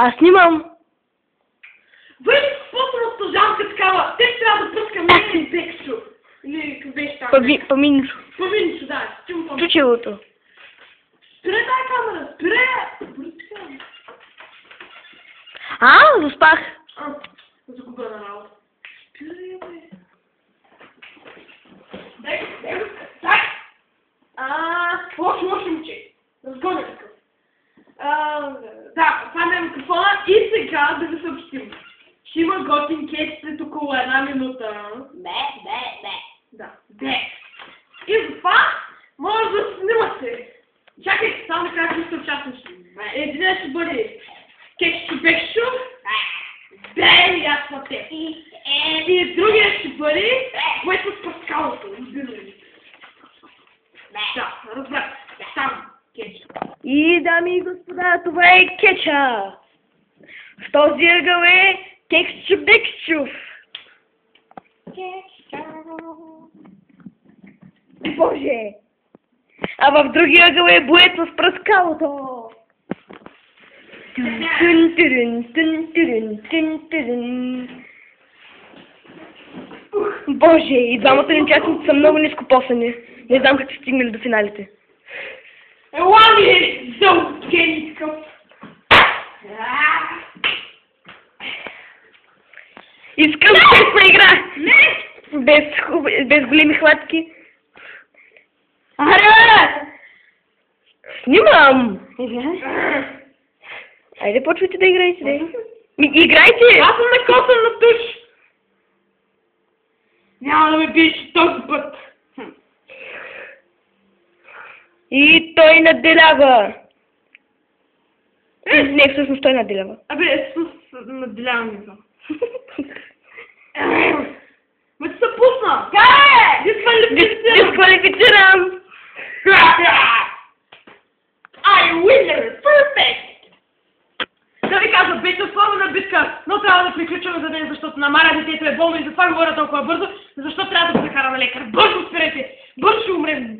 Аз снимам. Виж, по-трудно стъжанка такава. Те трябва да пръскам или Бексо. Или как беше там? Паминчо. Паминчо, да. Чучелото. Спре тази камера, спре! Заспах. Загубя на работа. Спре, бе. Дай! Лошо момче. Разгоня такъв. Да, това е микрофона и сега да ви съобщим. Ще има готин кейс след около 1 минута. Да, и за това може да снимате. Чакайте, само да кажа, че сте участнични. Единият ще бъде Кексчо-Бексчо. Аз на те. И другия ще бъде което с Паскалото. Да, разбрах. Там, Кеча. И, дами и господа, това е Кеча. В този ъгъл е Кексчо-Бексчов. Боже! А в другия ъгъл е Боето с Праскалото. Боже, и двамата ни участници са много ниско посани. Не знам как са стигнали до финалите. Ела ми за геникъв! Искам честна игра! Не! Без големи хватки. Аре! Снимам! Айде, почвайте да играете, да. Играйте! Аз съм накосан на туш! Няма да ме биеш този път! И той надделява! Не, всъщност той надделява. Абе, надделявам не знам. Ме се пусна! Дисквалифицирам! I winner! Perfect! Да ви кажа, беше особена битка, но трябва да приключваме за ден, защото намаря детето е болно и затова говоря толкова бързо, защото трябва да го закара на лекар. Бързо спирайте! Бързо ще умрем!